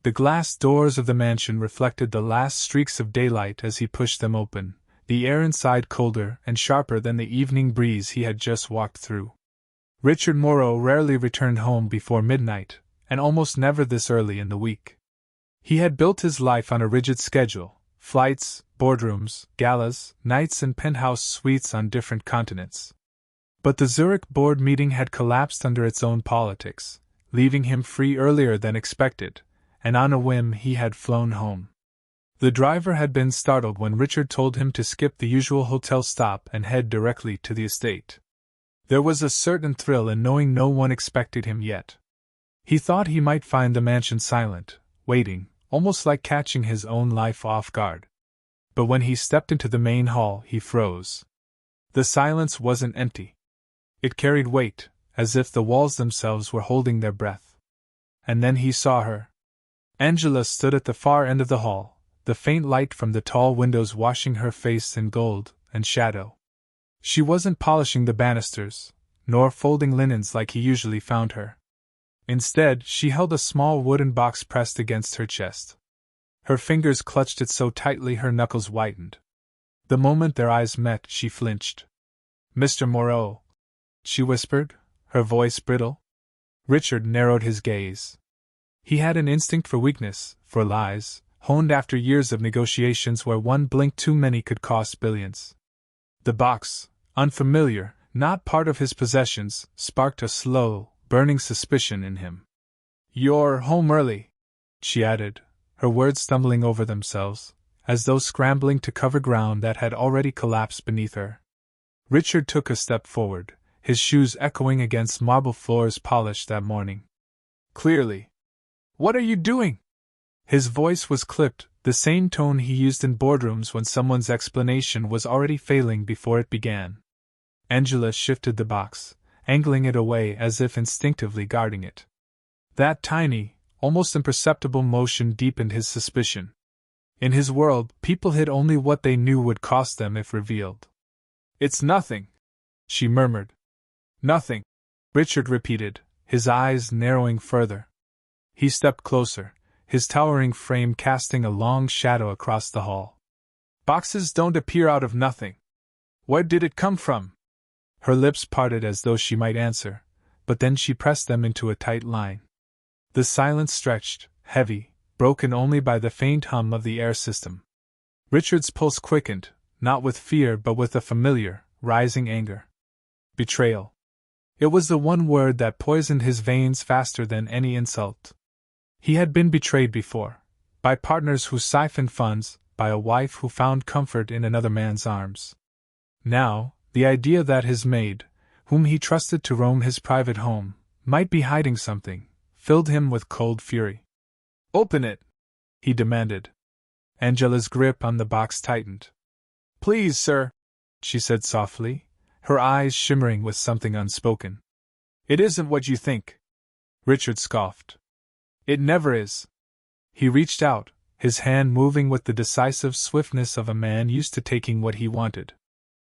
The glass doors of the mansion reflected the last streaks of daylight as he pushed them open, the air inside colder and sharper than the evening breeze he had just walked through. Richard Moreau rarely returned home before midnight, and almost never this early in the week. He had built his life on a rigid schedule: flights, boardrooms, galas, nights and penthouse suites on different continents. But the Zurich board meeting had collapsed under its own politics, leaving him free earlier than expected, and on a whim he had flown home. The driver had been startled when Richard told him to skip the usual hotel stop and head directly to the estate. There was a certain thrill in knowing no one expected him yet. He thought he might find the mansion silent, waiting, almost like catching his own life off guard. But when he stepped into the main hall, he froze. The silence wasn't empty. It carried weight, as if the walls themselves were holding their breath. And then he saw her. Angela stood at the far end of the hall, the faint light from the tall windows washing her face in gold and shadow. She wasn't polishing the banisters, nor folding linens like he usually found her. Instead, she held a small wooden box pressed against her chest. Her fingers clutched it so tightly her knuckles whitened. The moment their eyes met, she flinched. "Mr. Moreau," she whispered, her voice brittle. Richard narrowed his gaze. He had an instinct for weakness, for lies, honed after years of negotiations where one blink too many could cost billions. The box, unfamiliar, not part of his possessions, sparked a slow, burning suspicion in him. "You're home early," she added, her words stumbling over themselves, as though scrambling to cover ground that had already collapsed beneath her. Richard took a step forward, his shoes echoing against marble floors polished that morning. "Clearly. What are you doing?" His voice was clipped, the same tone he used in boardrooms when someone's explanation was already failing before it began. Angela shifted the box, angling it away as if instinctively guarding it. That tiny, almost imperceptible motion deepened his suspicion. In his world, people hid only what they knew would cost them if revealed. "It's nothing," she murmured. "Nothing," Richard repeated, his eyes narrowing further. He stepped closer, his towering frame casting a long shadow across the hall. "Boxes don't appear out of nothing. Where did it come from?" Her lips parted as though she might answer, but then she pressed them into a tight line. The silence stretched, heavy, broken only by the faint hum of the air system. Richard's pulse quickened, not with fear but with a familiar, rising anger. Betrayal. It was the one word that poisoned his veins faster than any insult. He had been betrayed before, by partners who siphoned funds, by a wife who found comfort in another man's arms. Now, the idea that his maid, whom he trusted to roam his private home, might be hiding something, filled him with cold fury. "Open it," he demanded. Angela's grip on the box tightened. "Please, sir," she said softly, her eyes shimmering with something unspoken. "It isn't what you think." Richard scoffed. "It never is." He reached out, his hand moving with the decisive swiftness of a man used to taking what he wanted.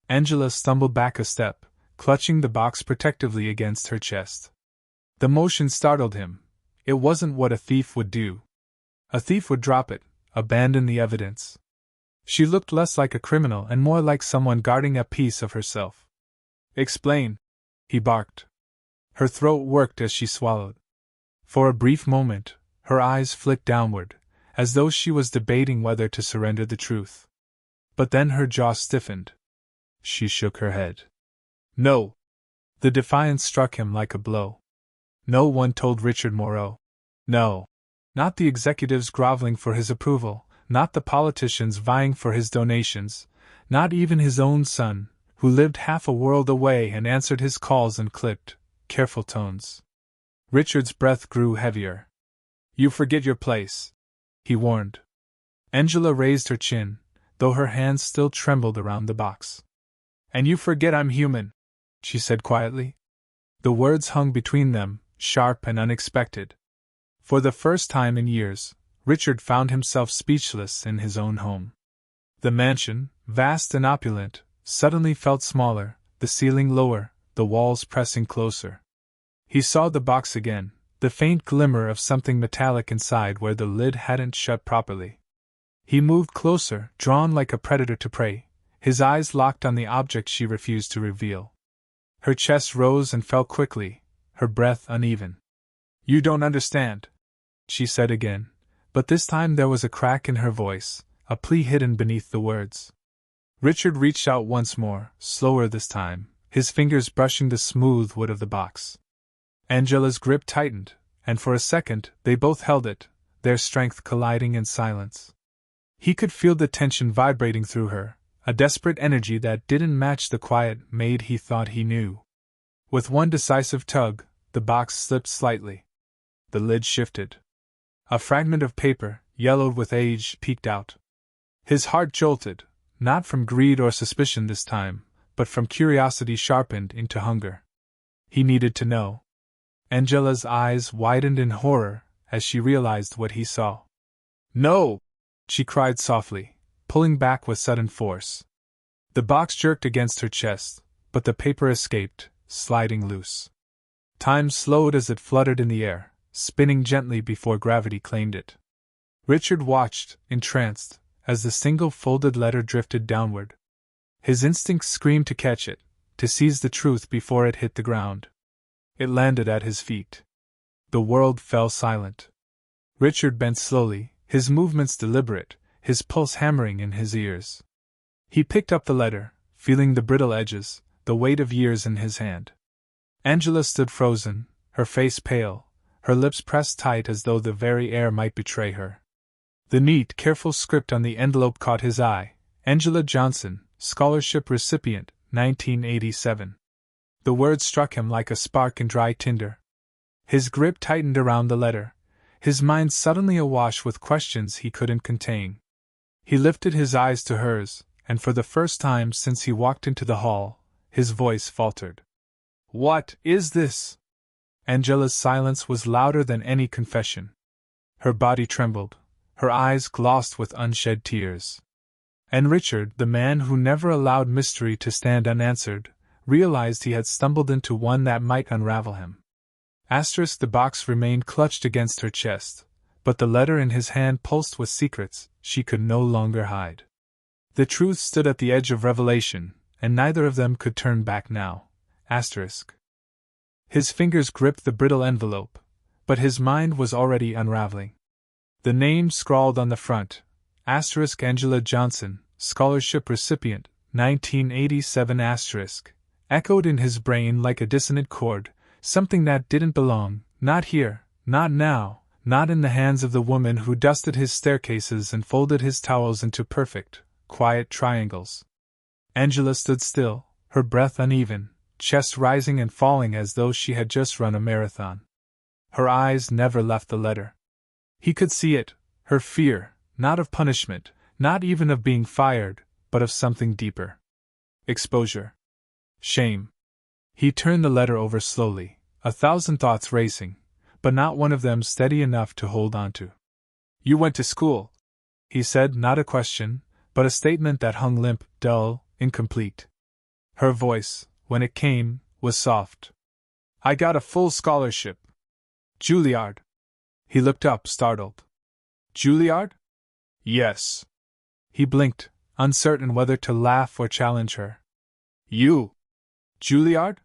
Angela stumbled back a step, clutching the box protectively against her chest. The motion startled him. It wasn't what a thief would do. A thief would drop it, abandon the evidence. She looked less like a criminal and more like someone guarding a piece of herself. "Explain," he barked. Her throat worked as she swallowed. For a brief moment, her eyes flicked downward, as though she was debating whether to surrender the truth. But then her jaw stiffened. She shook her head. "No." The defiance struck him like a blow. No one told Richard Moreau. No. Not the executives groveling for his approval, not the politicians vying for his donations, not even his own son, who lived half a world away and answered his calls in clipped, careful tones. Richard's breath grew heavier. "You forget your place," he warned. Angela raised her chin, though her hands still trembled around the box. "And you forget I'm human," she said quietly. The words hung between them, sharp and unexpected. For the first time in years, Richard found himself speechless in his own home. The mansion, vast and opulent, suddenly felt smaller, the ceiling lower, the walls pressing closer. He saw the box again, the faint glimmer of something metallic inside where the lid hadn't shut properly. He moved closer, drawn like a predator to prey, his eyes locked on the object she refused to reveal. Her chest rose and fell quickly, her breath uneven. "You don't understand," she said again, but this time there was a crack in her voice, a plea hidden beneath the words. Richard reached out once more, slower this time, his fingers brushing the smooth wood of the box. Angela's grip tightened, and for a second they both held it, their strength colliding in silence. He could feel the tension vibrating through her, a desperate energy that didn't match the quiet Maid he thought he knew. With one decisive tug, the box slipped slightly. The lid shifted. A fragment of paper, yellowed with age, peeked out. His heart jolted, not from greed or suspicion this time, but from curiosity sharpened into hunger. He needed to know. Angela's eyes widened in horror as she realized what he saw. "No!" she cried softly, pulling back with sudden force. The box jerked against her chest, but the paper escaped, sliding loose. Time slowed as it fluttered in the air, spinning gently before gravity claimed it. Richard watched, entranced, as the single folded letter drifted downward. His instincts screamed to catch it, to seize the truth before it hit the ground. It landed at his feet. The world fell silent. Richard bent slowly, his movements deliberate, his pulse hammering in his ears. He picked up the letter, feeling the brittle edges, the weight of years in his hand. Angela stood frozen, her face pale, her lips pressed tight as though the very air might betray her. The neat, careful script on the envelope caught his eye. Angela Johnson, scholarship recipient, 1987. The words struck him like a spark in dry tinder. His grip tightened around the letter, his mind suddenly awash with questions he couldn't contain. He lifted his eyes to hers, and for the first time since he walked into the hall, his voice faltered. "What is this?" Angela's silence was louder than any confession. Her body trembled, her eyes glossed with unshed tears. And Richard, the man who never allowed mystery to stand unanswered, realized he had stumbled into one that might unravel him. The box remained clutched against her chest, but the letter in his hand pulsed with secrets she could no longer hide. The truth stood at the edge of revelation, and neither of them could turn back now. His fingers gripped the brittle envelope, but his mind was already unraveling. The name scrawled on the front, Angela Johnson, scholarship recipient, 1987 echoed in his brain like a dissonant chord, something that didn't belong, not here, not now, not in the hands of the woman who dusted his staircases and folded his towels into perfect, quiet triangles. Angela stood still, her breath uneven, chest rising and falling as though she had just run a marathon. Her eyes never left the letter. He could see it, her fear, not of punishment, not even of being fired, but of something deeper. Exposure. Shame. He turned the letter over slowly, a thousand thoughts racing, but not one of them steady enough to hold on to. "You went to school," he said, not a question, but a statement that hung limp, dull, incomplete. Her voice, when it came, was soft. "I got a full scholarship." "Juilliard." He looked up, startled. "Juilliard?" "Yes." He blinked, uncertain whether to laugh or challenge her. "You? Juilliard?"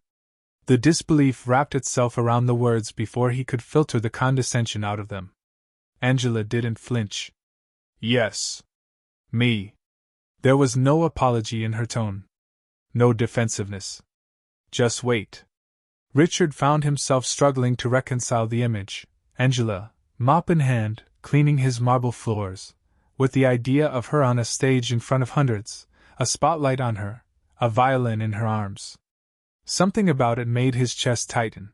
The disbelief wrapped itself around the words before he could filter the condescension out of them. Angela didn't flinch. "Yes. Me." There was no apology in her tone. No defensiveness. "Just wait." Richard found himself struggling to reconcile the image, Angela, mop in hand, cleaning his marble floors, with the idea of her on a stage in front of hundreds, a spotlight on her, a violin in her arms. Something about it made his chest tighten.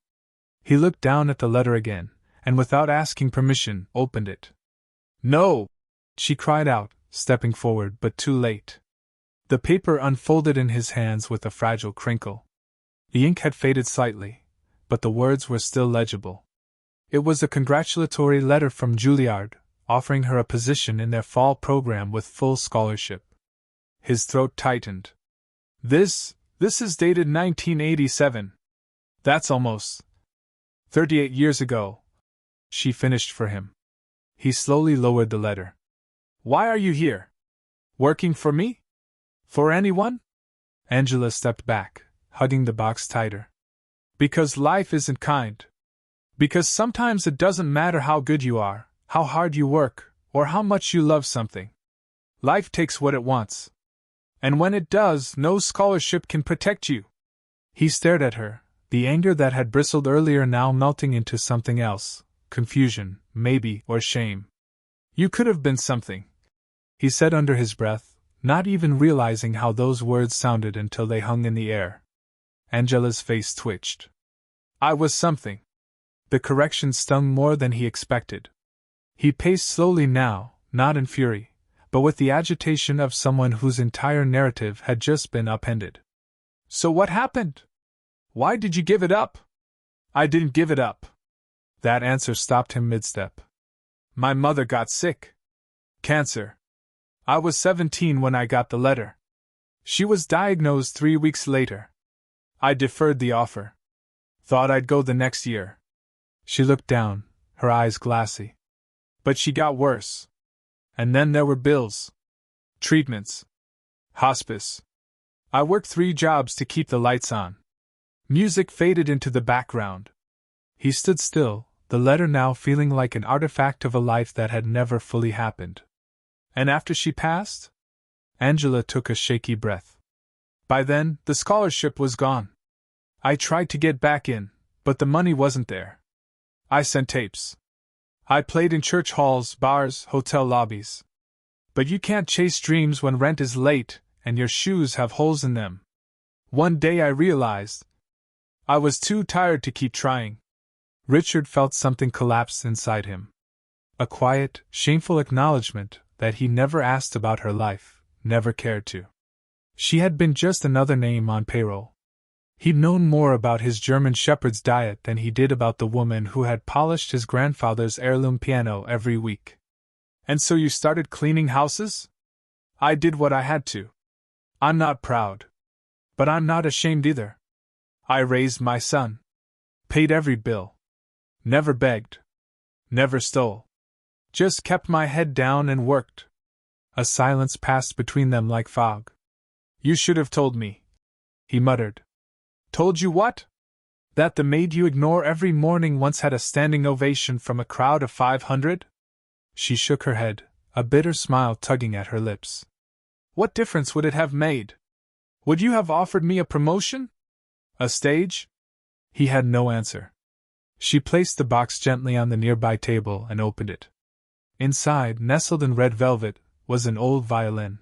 He looked down at the letter again, and without asking permission, opened it. "No!" she cried out, stepping forward, but too late. The paper unfolded in his hands with a fragile crinkle. The ink had faded slightly, but the words were still legible. It was a congratulatory letter from Juilliard, offering her a position in their fall program with full scholarship. His throat tightened. This is dated 1987. That's almost 38 years ago, She finished for him. He slowly lowered the letter. Why are you here? Working for me? For anyone? Angela stepped back, hugging the box tighter. Because life isn't kind. Because sometimes it doesn't matter how good you are, how hard you work, or how much you love something. Life takes what it wants. And when it does, no scholarship can protect you. He stared at her, the anger that had bristled earlier now melting into something else, confusion, maybe, or shame. You could have been something, he said under his breath, not even realizing how those words sounded until they hung in the air. Angela's face twitched. I was something. The correction stung more than he expected. He paced slowly now, not in fury, but with the agitation of someone whose entire narrative had just been upended. So what happened? Why did you give it up? I didn't give it up. That answer stopped him mid-step. My mother got sick. Cancer. I was 17 when I got the letter. She was diagnosed 3 weeks later. I deferred the offer. Thought I'd go the next year. She looked down, her eyes glassy. But she got worse. And then there were bills. Treatments. Hospice. I worked 3 jobs to keep the lights on. Music faded into the background. He stood still, the letter now feeling like an artifact of a life that had never fully happened. And after she passed? Angela took a shaky breath. By then, the scholarship was gone. I tried to get back in, but the money wasn't there. I sent tapes. I played in church halls, bars, hotel lobbies. But you can't chase dreams when rent is late and your shoes have holes in them. One day I realized I was too tired to keep trying. Richard felt something collapse inside him. A quiet, shameful acknowledgement that he never asked about her life, never cared to. She had been just another name on payroll. He'd known more about his German shepherd's diet than he did about the woman who had polished his grandfather's heirloom piano every week. And so you started cleaning houses? I did what I had to. I'm not proud. But I'm not ashamed either. I raised my son. Paid every bill. Never begged. Never stole. Just kept my head down and worked. A silence passed between them like fog. You should have told me, he muttered. Told you what? That the maid you ignore every morning once had a standing ovation from a crowd of 500? She shook her head, a bitter smile tugging at her lips. What difference would it have made? Would you have offered me a promotion? A stage? He had no answer. She placed the box gently on the nearby table and opened it. Inside, nestled in red velvet, was an old violin.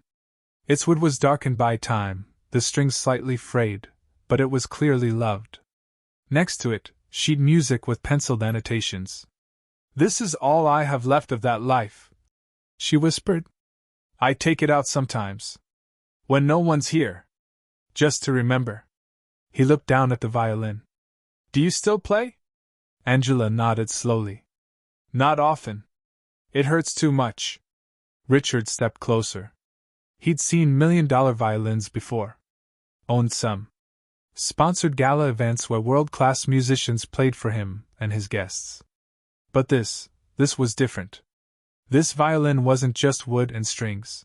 Its wood was darkened by time, the strings slightly frayed, but it was clearly loved. Next to it, sheet music with penciled annotations. This is all I have left of that life, she whispered. I take it out sometimes. When no one's here. Just to remember. He looked down at the violin. Do you still play? Angela nodded slowly. Not often. It hurts too much. Richard stepped closer. He'd seen $1 million violins before. Owned some. Sponsored gala events where world-class musicians played for him and his guests. But this was different. This violin wasn't just wood and strings.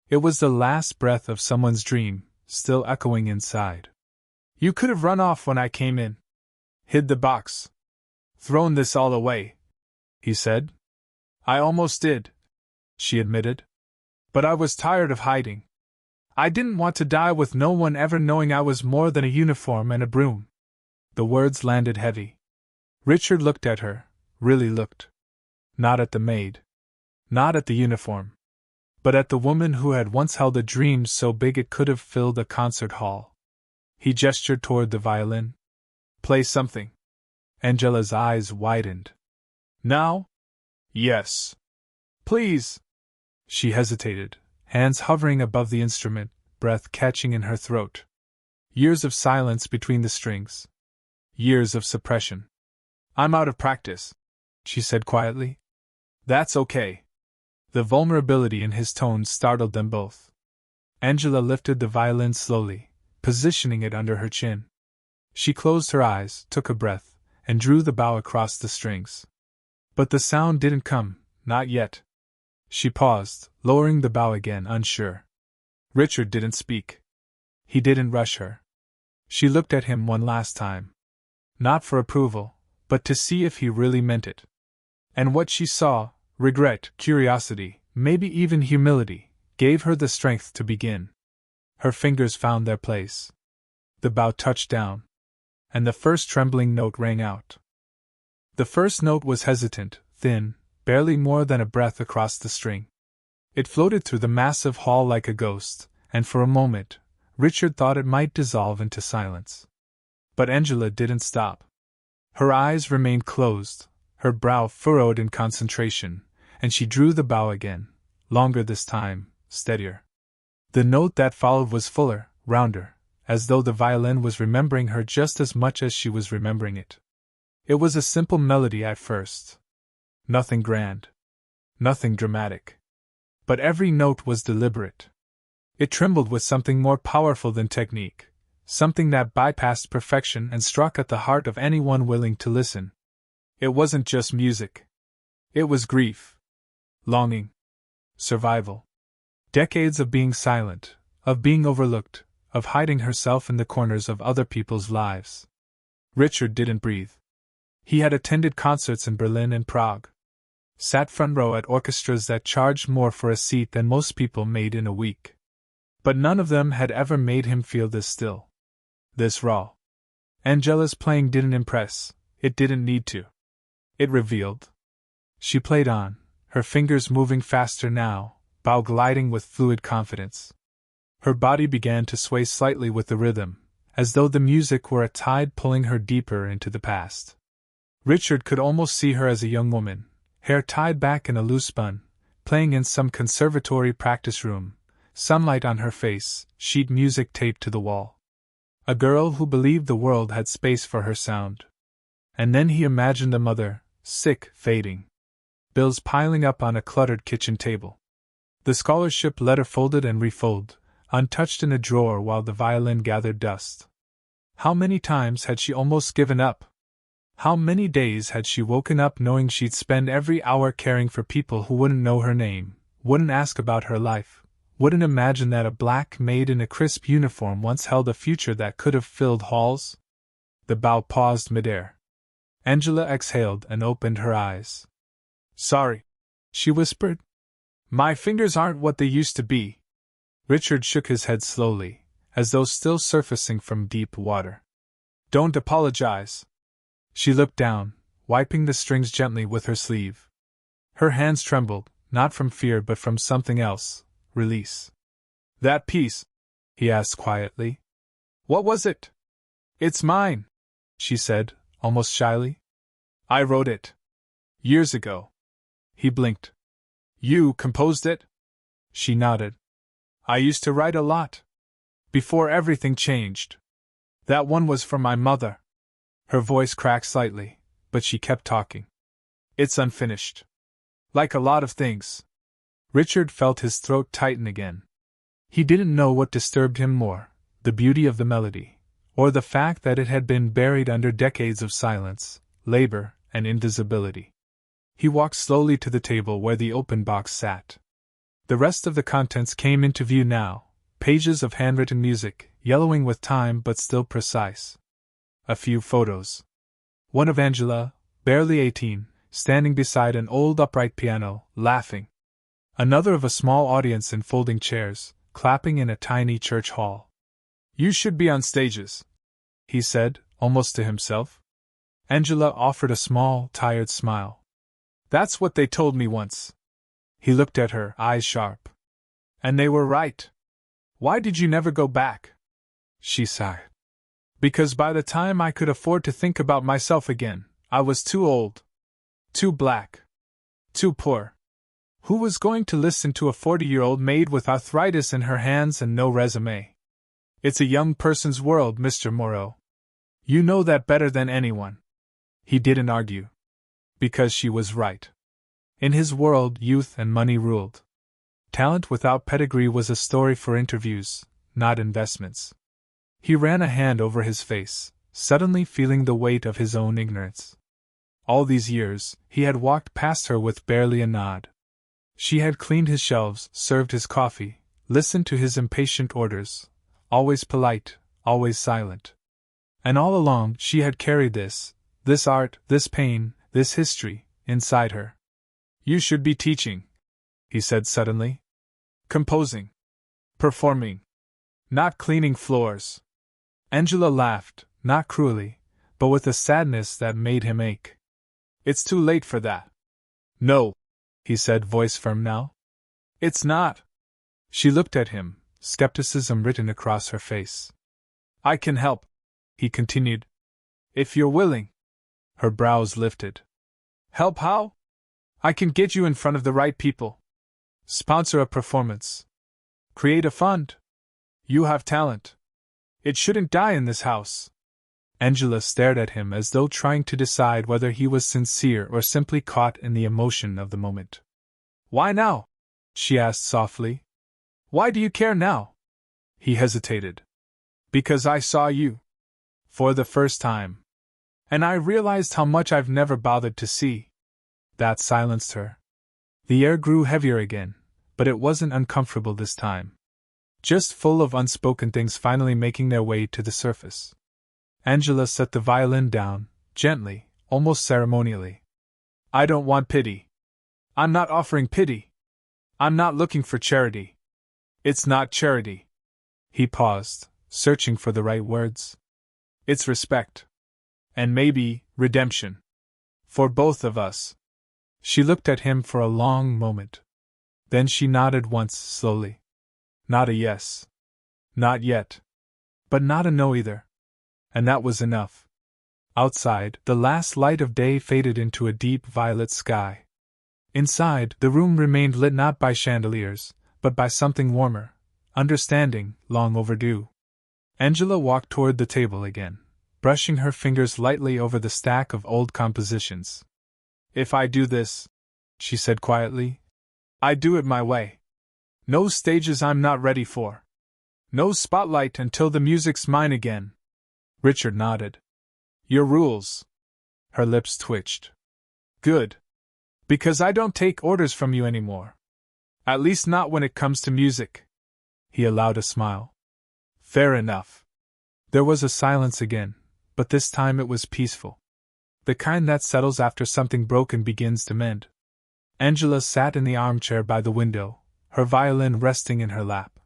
It was the last breath of someone's dream, still echoing inside. You could have run off when I came in. Hid the box. Thrown this all away, he said. I almost did, she admitted. But I was tired of hiding. I didn't want to die with no one ever knowing I was more than a uniform and a broom. The words landed heavy. Richard looked at her, really looked. Not at the maid. Not at the uniform. But at the woman who had once held a dream so big it could have filled a concert hall. He gestured toward the violin. Play something. Angela's eyes widened. Now? Yes. Please. She hesitated, hands hovering above the instrument, breath catching in her throat. Years of silence between the strings. Years of suppression. I'm out of practice, she said quietly. That's okay. The vulnerability in his tone startled them both. Angela lifted the violin slowly, positioning it under her chin. She closed her eyes, took a breath, and drew the bow across the strings. But the sound didn't come, not yet. She paused, lowering the bow again, unsure. Richard didn't speak. He didn't rush her. She looked at him one last time. Not for approval, but to see if he really meant it. And what she saw, regret, curiosity, maybe even humility, gave her the strength to begin. Her fingers found their place. The bow touched down, and the first trembling note rang out. The first note was hesitant, thin, barely more than a breath across the string. It floated through the massive hall like a ghost, and for a moment, Richard thought it might dissolve into silence. But Angela didn't stop. Her eyes remained closed, her brow furrowed in concentration, and she drew the bow again, longer this time, steadier. The note that followed was fuller, rounder, as though the violin was remembering her just as much as she was remembering it. It was a simple melody at first. Nothing grand. Nothing dramatic. But every note was deliberate. It trembled with something more powerful than technique, something that bypassed perfection and struck at the heart of anyone willing to listen. It wasn't just music. It was grief. Longing. Survival. Decades of being silent, of being overlooked, of hiding herself in the corners of other people's lives. Richard didn't breathe. He had attended concerts in Berlin and Prague. Sat front row at orchestras that charged more for a seat than most people made in a week. But none of them had ever made him feel this still. This raw. Angela's playing didn't impress, it didn't need to. It revealed. She played on, her fingers moving faster now, bow gliding with fluid confidence. Her body began to sway slightly with the rhythm, as though the music were a tide pulling her deeper into the past. Richard could almost see her as a young woman, hair tied back in a loose bun, playing in some conservatory practice room, sunlight on her face, sheet music taped to the wall. A girl who believed the world had space for her sound. And then he imagined a mother, sick, fading. Bills piling up on a cluttered kitchen table. The scholarship letter folded and refolded, untouched in a drawer while the violin gathered dust. How many times had she almost given up? How many days had she woken up knowing she'd spend every hour caring for people who wouldn't know her name, wouldn't ask about her life, wouldn't imagine that a black maid in a crisp uniform once held a future that could have filled halls? The bow paused midair. Angela exhaled and opened her eyes. "Sorry," she whispered. "My fingers aren't what they used to be." Richard shook his head slowly, as though still surfacing from deep water. "Don't apologize." She looked down, wiping the strings gently with her sleeve. Her hands trembled, not from fear but from something else, release. "That piece?" he asked quietly. "What was it?" "It's mine," she said, almost shyly. "I wrote it. Years ago." He blinked. "You composed it?" She nodded. "I used to write a lot. Before everything changed. That one was for my mother." Her voice cracked slightly, but she kept talking. "It's unfinished. Like a lot of things." Richard felt his throat tighten again. He didn't know what disturbed him more, the beauty of the melody, or the fact that it had been buried under decades of silence, labor, and invisibility. He walked slowly to the table where the open box sat. The rest of the contents came into view now, pages of handwritten music, yellowing with time but still precise. A few photos. One of Angela, barely 18, standing beside an old upright piano, laughing. Another of a small audience in folding chairs, clapping in a tiny church hall. "You should be on stages," he said, almost to himself. Angela offered a small, tired smile. "That's what they told me once." He looked at her, eyes sharp. "And they were right. Why did you never go back?" She sighed. "Because by the time I could afford to think about myself again, I was too old. Too black. Too poor. Who was going to listen to a 40-year-old maid with arthritis in her hands and no resume? It's a young person's world, Mr. Moreau. You know that better than anyone." He didn't argue. Because she was right. In his world, youth and money ruled. Talent without pedigree was a story for interviews, not investments. He ran a hand over his face, suddenly feeling the weight of his own ignorance. All these years, he had walked past her with barely a nod. She had cleaned his shelves, served his coffee, listened to his impatient orders, always polite, always silent. And all along she had carried this art, this pain, this history, inside her. "You should be teaching," he said suddenly. "Composing. Performing. Not cleaning floors." Angela laughed, not cruelly, but with a sadness that made him ache. "It's too late for that." "No," he said, voice firm now. "It's not." She looked at him, skepticism written across her face. "I can help," he continued. "If you're willing." Her brows lifted. "Help how?" "I can get you in front of the right people. Sponsor a performance. Create a fund. You have talent. It shouldn't die in this house." Angela stared at him as though trying to decide whether he was sincere or simply caught in the emotion of the moment. "Why now?" she asked softly. "Why do you care now?" He hesitated. "Because I saw you. For the first time. And I realized how much I've never bothered to see." That silenced her. The air grew heavier again, but it wasn't uncomfortable this time. Just full of unspoken things finally making their way to the surface. Angela set the violin down, gently, almost ceremonially. "I don't want pity. I'm not offering pity. I'm not looking for charity. It's not charity." He paused, searching for the right words. "It's respect. And maybe, redemption. For both of us." She looked at him for a long moment. Then she nodded once, slowly. Not a yes. Not yet. But not a no either. And that was enough. Outside, the last light of day faded into a deep violet sky. Inside, the room remained lit not by chandeliers, but by something warmer, understanding, long overdue. Angela walked toward the table again, brushing her fingers lightly over the stack of old compositions. "If I do this," she said quietly, "I do it my way. No stages I'm not ready for. No spotlight until the music's mine again." Richard nodded. "Your rules." Her lips twitched. "Good. Because I don't take orders from you anymore. At least not when it comes to music." He allowed a smile. "Fair enough." There was a silence again, but this time it was peaceful. The kind that settles after something broken begins to mend. Angela sat in the armchair by the window, her violin resting in her lap.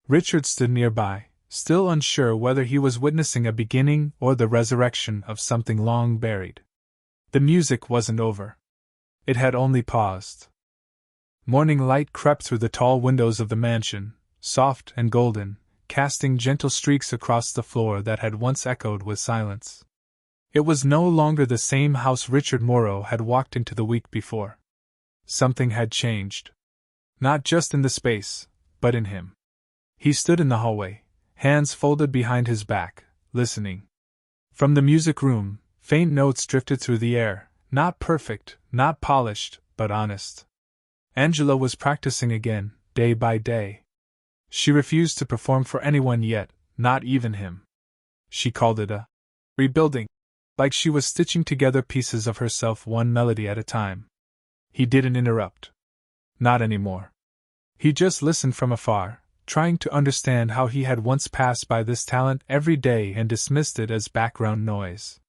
Richard stood nearby, still unsure whether he was witnessing a beginning or the resurrection of something long buried. The music wasn't over. It had only paused. Morning light crept through the tall windows of the mansion, soft and golden, casting gentle streaks across the floor that had once echoed with silence. It was no longer the same house Richard Morrow had walked into the week before. Something had changed. Not just in the space, but in him. He stood in the hallway, hands folded behind his back, listening. From the music room, faint notes drifted through the air, not perfect, not polished, but honest. Angela was practicing again, day by day. She refused to perform for anyone yet, not even him. She called it a rebuilding, like she was stitching together pieces of herself one melody at a time. He didn't interrupt. Not anymore. He just listened from afar, trying to understand how he had once passed by this talent every day and dismissed it as background noise.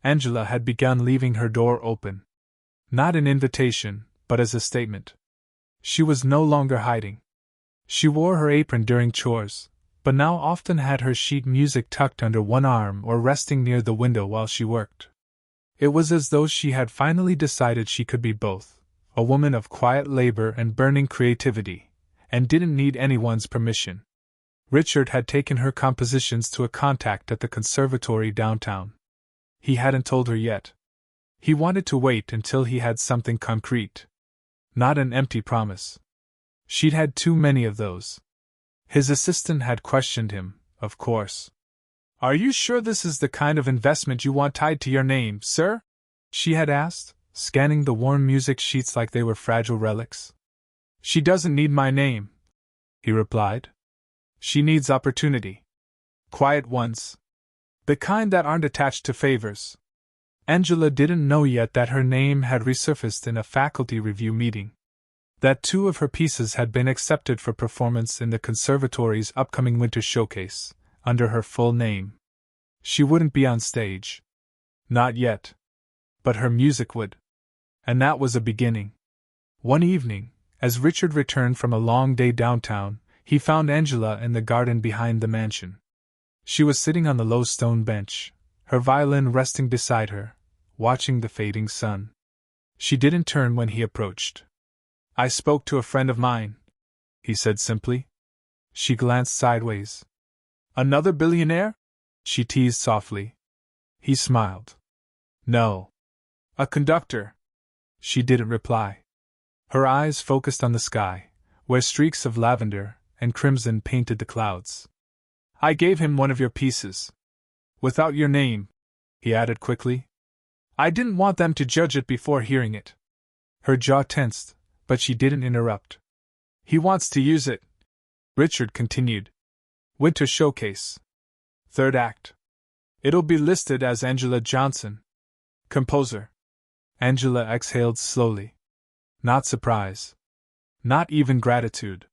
Angela had begun leaving her door open. Not an invitation, but as a statement. She was no longer hiding. She wore her apron during chores, but now often had her sheet music tucked under one arm or resting near the window while she worked. It was as though she had finally decided she could be both, a woman of quiet labor and burning creativity, and didn't need anyone's permission. Richard had taken her compositions to a contact at the conservatory downtown. He hadn't told her yet. He wanted to wait until he had something concrete. Not an empty promise. She'd had too many of those. His assistant had questioned him, of course. "Are you sure this is the kind of investment you want tied to your name, sir?" she had asked, scanning the worn music sheets like they were fragile relics. "She doesn't need my name," he replied. "She needs opportunity. Quiet ones. The kind that aren't attached to favors." Angela didn't know yet that her name had resurfaced in a faculty review meeting. That 2 of her pieces had been accepted for performance in the conservatory's upcoming winter showcase, under her full name. She wouldn't be on stage. Not yet. But her music would. And that was a beginning. One evening, as Richard returned from a long day downtown, he found Angela in the garden behind the mansion. She was sitting on the low stone bench, her violin resting beside her, watching the fading sun. She didn't turn when he approached. "I spoke to a friend of mine," he said simply. She glanced sideways. "Another billionaire?" she teased softly. He smiled. "No. A conductor." She didn't reply. Her eyes focused on the sky, where streaks of lavender and crimson painted the clouds. "I gave him one of your pieces. Without your name," he added quickly. "I didn't want them to judge it before hearing it." Her jaw tensed, but she didn't interrupt. "He wants to use it," Richard continued. "Winter showcase. 3rd act. It'll be listed as Angela Johnson, composer." Angela exhaled slowly. Not surprise. Not even gratitude.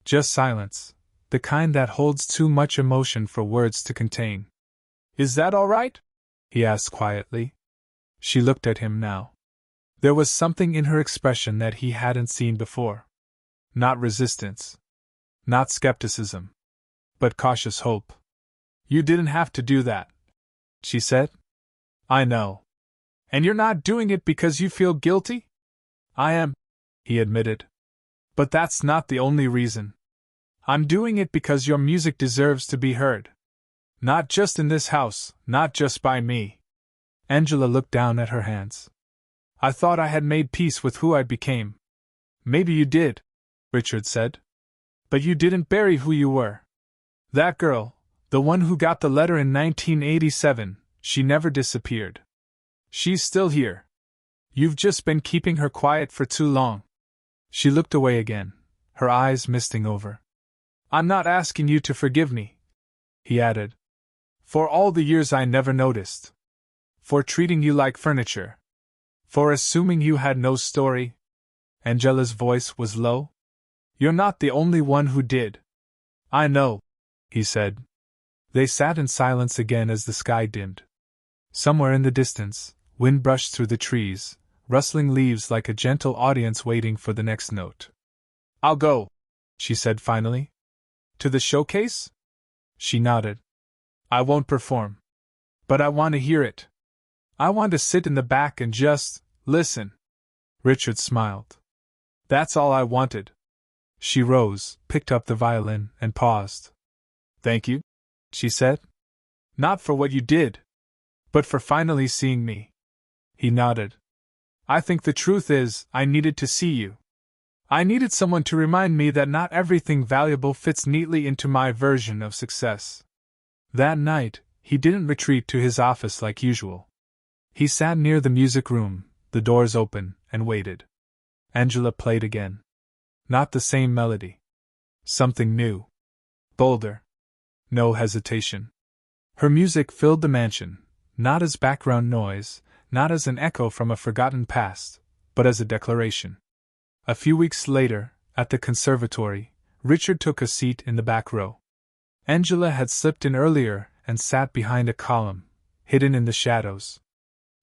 Just silence, the kind that holds too much emotion for words to contain. "Is that all right?" he asked quietly. She looked at him now. There was something in her expression that he hadn't seen before. Not resistance. Not skepticism. But cautious hope. "You didn't have to do that," she said. "I know. And you're not doing it because you feel guilty?" "I am," he admitted. "But that's not the only reason. I'm doing it because your music deserves to be heard. Not just in this house, not just by me." Angela looked down at her hands. "I thought I had made peace with who I became." "Maybe you did," Richard said. "But you didn't bury who you were. That girl, the one who got the letter in 1987, she never disappeared. She's still here. You've just been keeping her quiet for too long." She looked away again, her eyes misting over. "I'm not asking you to forgive me," he added. "For all the years I never noticed. For treating you like furniture. For assuming you had no story." Angela's voice was low. "You're not the only one who did." "I know," he said. They sat in silence again as the sky dimmed. Somewhere in the distance, wind brushed through the trees, rustling leaves like a gentle audience waiting for the next note. "I'll go," she said finally. "To the showcase?" She nodded. "I won't perform. But I want to hear it. I want to sit in the back and just listen." Richard smiled. "That's all I wanted." She rose, picked up the violin, and paused. "Thank you," she said. "Not for what you did, but for finally seeing me." He nodded. "I think the truth is, I needed to see you. I needed someone to remind me that not everything valuable fits neatly into my version of success." That night, he didn't retreat to his office like usual. He sat near the music room, the doors open, and waited. Angela played again. Not the same melody. Something new. Bolder. No hesitation. Her music filled the mansion, not as background noise, not as an echo from a forgotten past, but as a declaration. A few weeks later, at the conservatory, Richard took a seat in the back row. Angela had slipped in earlier and sat behind a column, hidden in the shadows.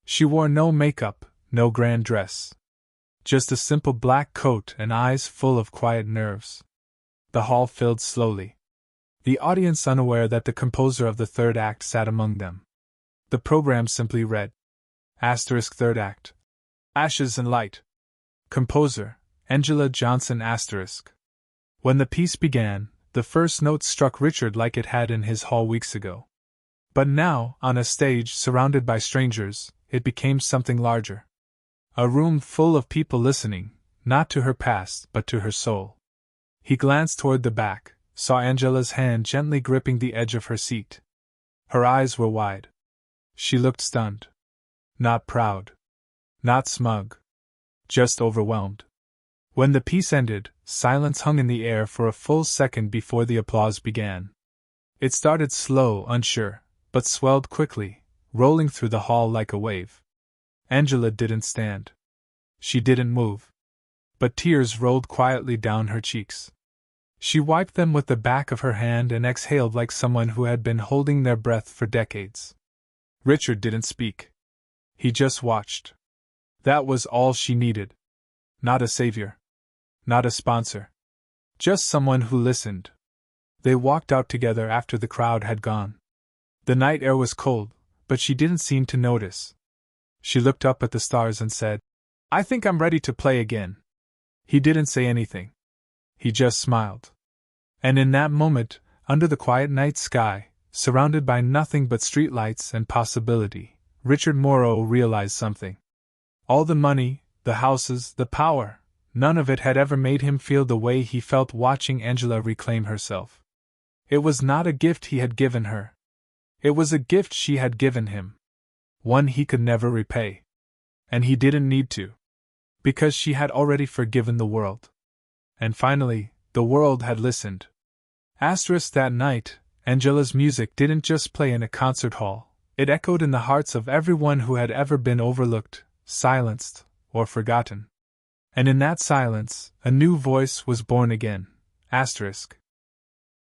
She wore no makeup, no grand dress. Just a simple black coat and eyes full of quiet nerves. The hall filled slowly. The audience unaware that the composer of the 3rd act sat among them. The program simply read: Asterisk 3rd act. Ashes and Light. Composer, Angela Johnson asterisk. When the piece began, the first note struck Richard like it had in his hall weeks ago. But now, on a stage surrounded by strangers, it became something larger. A room full of people listening, not to her past but to her soul. He glanced toward the back, saw Angela's hand gently gripping the edge of her seat. Her eyes were wide. She looked stunned. Not proud. Not smug. Just overwhelmed. When the piece ended, silence hung in the air for a full second before the applause began. It started slow, unsure, but swelled quickly, rolling through the hall like a wave. Angela didn't stand. She didn't move. But tears rolled quietly down her cheeks. She wiped them with the back of her hand and exhaled like someone who had been holding their breath for decades. Richard didn't speak. He just watched. That was all she needed. Not a savior. Not a sponsor. Just someone who listened. They walked out together after the crowd had gone. The night air was cold, but she didn't seem to notice. She looked up at the stars and said, "I think I'm ready to play again." He didn't say anything. He just smiled. And in that moment, under the quiet night sky, surrounded by nothing but streetlights and possibility, Richard Morrow realized something. All the money, the houses, the power, none of it had ever made him feel the way he felt watching Angela reclaim herself. It was not a gift he had given her. It was a gift she had given him. One he could never repay. And he didn't need to. Because she had already forgiven the world. And finally, the world had listened. That night, Angela's music didn't just play in a concert hall, it echoed in the hearts of everyone who had ever been overlooked, silenced, or forgotten. And in that silence, a new voice was born again.